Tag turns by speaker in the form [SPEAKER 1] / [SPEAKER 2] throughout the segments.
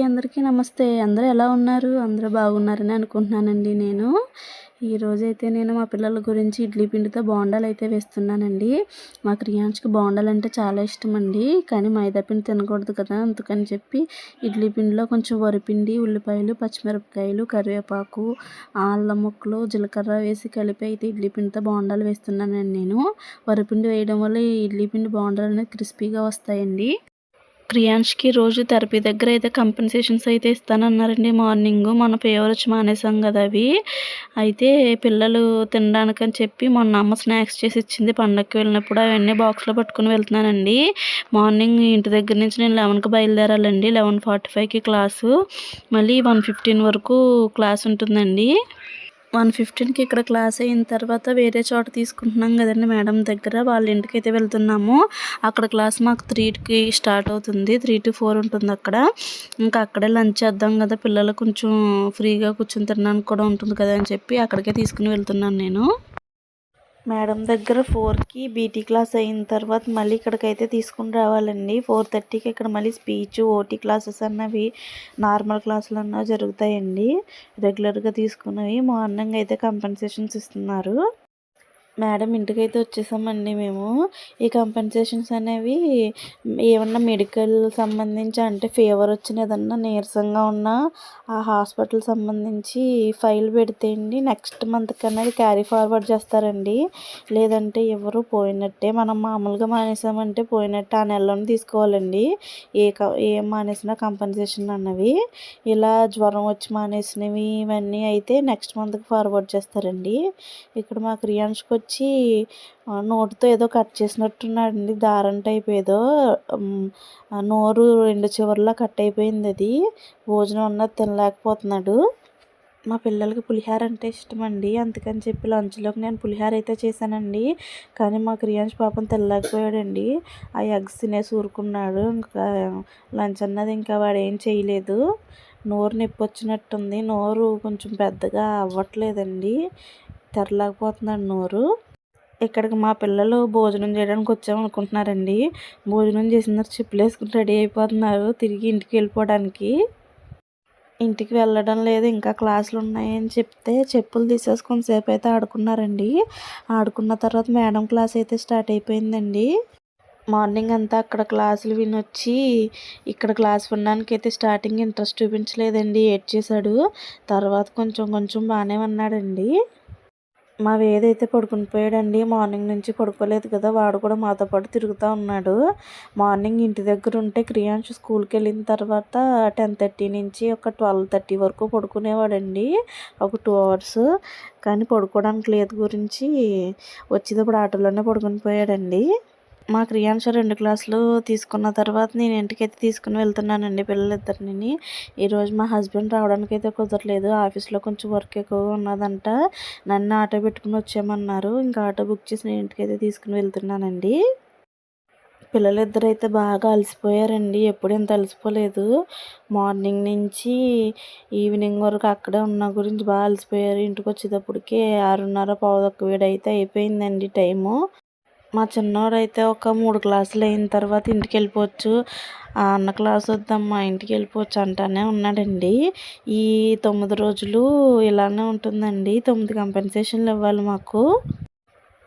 [SPEAKER 1] అందరికీ నమస్తే. అందరూ ఎలా ఉన్నారు? అందరూ బాగున్నారని అనుకుంటున్నానండి నేను. ఈరోజైతే నేను మా పిల్లల గురించి ఇడ్లీ పిండితో బోండాలైతే వేస్తున్నానండి. మా క్రియాన్స్‌కి బోండాలంటే చాలా ఇష్టమండి. కానీ మైదా పిండి తినకూడదు కదా! అందుకని చెప్పి ఇడ్లీ పిండిలో కొంచెం వరిపిండి, ఉల్లిపాయలు, పచ్చిమిరపకాయలు, కరివేపాకు, అల్లం ముక్కలు, జీలకర్ర వేసి కలిపి అయితే ఇడ్లీ పిండితో బోండాలు వేస్తున్నానండి నేను. వరిపిండి వేయడం వల్ల ఈ ఇడ్లీ పిండి బోండాలనేవి క్రిస్పీగా వస్తాయండి. క్రియాన్ష్‌కి రోజు థెరపీ దగ్గర అయితే కంపెన్సేషన్స్ అయితే ఇస్తానన్నారండి మార్నింగు. మొన్న ఫీవర్ వచ్చి మానేసాం కదా అవి. అయితే పిల్లలు తినడానికని చెప్పి మొన్న అమ్మ స్నాక్స్ చేసి ఇచ్చింది పండగకి వెళ్ళినప్పుడు. అవన్నీ బాక్స్‌లో పట్టుకొని వెళ్తున్నానండి. మార్నింగ్ ఇంటి దగ్గర నుంచి నేను 11కి బయలుదేరాలండి. 11:45కి క్లాసు. మళ్ళీ 1:15 వరకు క్లాస్ ఉంటుందండి. 1:15కి ఇక్కడ క్లాస్ అయిన తర్వాత వేరే చోట తీసుకుంటున్నాం కదండి మేడం దగ్గర, వాళ్ళ ఇంటికైతే వెళ్తున్నాము. అక్కడ క్లాస్ మాకు 3కి స్టార్ట్ అవుతుంది. 3-4 ఉంటుంది అక్కడ. ఇంకా అక్కడే లంచ్ చేద్దాం కదా, పిల్లలు కొంచెం ఫ్రీగా కూర్చొని తినడానికి కూడా ఉంటుంది కదా అని చెప్పి అక్కడికే తీసుకుని వెళ్తున్నాను నేను. మేడం దగ్గర 4కి బీటీ క్లాస్ అయిన తర్వాత మళ్ళీ ఇక్కడికైతే తీసుకుని రావాలండి. 4:30కి ఇక్కడ మళ్ళీ స్పీచ్, ఓటీ క్లాసెస్ అన్నవి, నార్మల్ క్లాసులు అన్నవి జరుగుతాయండి. రెగ్యులర్గా తీసుకున్నవి. మార్నింగ్ అయితే కంపెన్సేషన్స్ ఇస్తున్నారు. మేడం ఇంటికైతే వచ్చేసామండి మేము. ఈ కంపెన్సేషన్స్ అనేవి ఏమన్నా మెడికల్ సంబంధించి, అంటే ఫీవర్ వచ్చిన, ఏదన్నా నీరసంగా ఉన్నా ఆ హాస్పిటల్ సంబంధించి ఫైల్ పెడితే అండి నెక్స్ట్ మంత్కి అనేది క్యారీ ఫార్వర్డ్ చేస్తారండి. లేదంటే ఎవరు పోయినట్టే. మనం మామూలుగా మానేసామంటే పోయినట్టే, ఆ నెలలోనే తీసుకోవాలండి ఏం మానేసినా కంపెన్సేషన్ అన్నవి. ఇలా జ్వరం వచ్చి మానేసినవి ఇవన్నీ అయితే నెక్స్ట్ మంత్కి ఫార్వర్డ్ చేస్తారండి. ఇక్కడ మా క్రియాన్స్కి వచ్చి నోటితో ఏదో కట్ చేసినట్టున్నాడండి, దారం టైప్ ఏదో. నోరు 2 చివర్లా కట్ అయిపోయింది. అది భోజనం అన్నది తినలేకపోతున్నాడు. మా పిల్లలకి పులిహోర అంటే ఇష్టమండి. అందుకని చెప్పి లంచ్లోకి నేను పులిహోర అయితే చేశానండి. కానీ మా క్రియాన్స్ పాపం తినలేకపోయాడండి. ఆ ఎగ్స్ తినేసి ఊరుకున్నాడు. ఇంకా లంచ్ అన్నది ఇంకా వాడు ఏం చేయలేదు. నోరు నొప్పి వచ్చినట్టుంది. నోరు కొంచెం పెద్దగా అవ్వట్లేదండి, తెరలేకపోతున్నాడు నోరు. ఇక్కడికి మా పిల్లలు భోజనం చేయడానికి వచ్చామనుకుంటున్నారండి. భోజనం చేసిన తర్వాత చెప్పులు వేసుకుని రెడీ అయిపోతున్నారు తిరిగి ఇంటికి వెళ్ళిపోవడానికి. ఇంటికి వెళ్ళడం లేదు, ఇంకా క్లాసులు ఉన్నాయని చెప్తే చెప్పులు తీసేసి కొంతసేపు అయితే ఆడుకున్నారండి. ఆడుకున్న తర్వాత మేడం క్లాస్ అయితే స్టార్ట్ అయిపోయిందండి. మార్నింగ్ అంతా అక్కడ క్లాసులు వినొచ్చి ఇక్కడ క్లాస్ వినడానికి అయితే స్టార్టింగ్ ఇంట్రెస్ట్ చూపించలేదండి, ఏడ్చేశాడు. తర్వాత కొంచెం కొంచెం బాగానే ఉన్నాడండి. మా వేదైతే పడుకుని పోయాడండి. మార్నింగ్ నుంచి పడుకోలేదు కదా, వాడు కూడా మాతో పాటు తిరుగుతూ ఉన్నాడు. మార్నింగ్ ఇంటి దగ్గర ఉంటే క్రియాన్ష్ స్కూల్కి వెళ్ళిన తర్వాత 10:30 నుంచి ఒక 12:30 వరకు పడుకునేవాడండి, ఒక 2 అవర్స్. కానీ పడుకోవడానికి లేదు గురించి వచ్చేటప్పుడు ఆటోలోనే పడుకుని పోయాడండి. మా క్రియాన్ష్ 2 క్లాసులు తీసుకున్న తర్వాత నేను ఇంటికైతే తీసుకుని వెళ్తున్నానండి పిల్లలిద్దరిని. ఈరోజు మా హస్బెండ్ రావడానికి అయితే కుదరలేదు, ఆఫీస్లో కొంచెం వర్క్ ఎక్కువగా ఉన్నదంట. నన్ను ఆటో పెట్టుకుని వచ్చేయమన్నారు. ఇంకా ఆటో బుక్ చేసి నేను ఇంటికైతే తీసుకుని వెళ్తున్నానండి. పిల్లలిద్దరైతే బాగా అలసిపోయారండి. ఎప్పుడు ఇంత అలసిపోలేదు. మార్నింగ్ నుంచి ఈవినింగ్ వరకు అక్కడే ఉన్న గురించి బాగా అలసిపోయారు. ఇంటికి వచ్చేటప్పటికి 6:30, 6:45 అయితే అయిపోయిందండి టైము. మా చిన్నోడైతే ఒక 3 క్లాసులు అయిన తర్వాత ఇంటికి వెళ్ళిపోవచ్చు, అన్న క్లాస్ వద్దమ్మా ఇంటికి వెళ్ళిపోవచ్చు అంటానే ఉన్నాడండి. ఈ 9 రోజులు ఇలానే ఉంటుందండి. 9 కంపెన్సేషన్లు ఇవ్వాలి మాకు.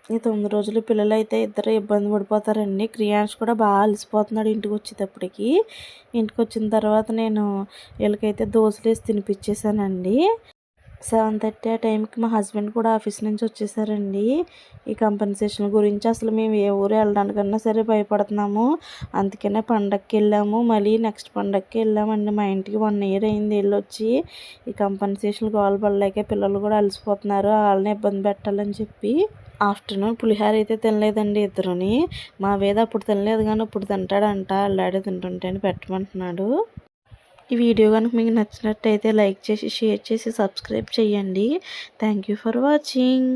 [SPEAKER 1] ఈ 9 రోజులు పిల్లలు అయితే ఇద్దరు ఇబ్బంది పడిపోతారండి. క్రియాన్స్ కూడా బాగా అలసిపోతున్నాడు ఇంటికి వచ్చేటప్పటికి. ఇంటికి వచ్చిన తర్వాత నేను వీళ్ళకైతే దోశలు వేసి తినిపించేసానండి. 7:30 ఆ టైంకి మా హస్బెండ్ కూడా ఆఫీస్ నుంచి వచ్చేసారండి. ఈ కంపెన్సేషన్ గురించి అసలు మేము ఏ ఊరు వెళ్ళడానికన్నా సరే భయపడుతున్నాము. అందుకనే పండగకి వెళ్ళాము, మళ్ళీ నెక్స్ట్ పండగకి వెళ్ళామండి. మా ఇంటికి 1 ఇయర్ అయింది వెళ్ళొచ్చి. ఈ కంపెన్సేషన్ గోల పడలేక పిల్లలు కూడా అలసిపోతున్నారు, వాళ్ళని ఇబ్బంది పెట్టాలని చెప్పి. ఆఫ్టర్నూన్ పులిహోర అయితే తినలేదండి ఇద్దరుని. మా వేద అప్పుడు తినలేదు కానీ ఇప్పుడు తింటాడంట, అల్లాడే తింటుంటేనే పెట్టమంటున్నాడు. ఈ వీడియో కనుక మీకు నచ్చినట్టయితే లైక్ చేసి, షేర్ చేసి, సబ్స్క్రైబ్ చేయండి. Thank you for watching.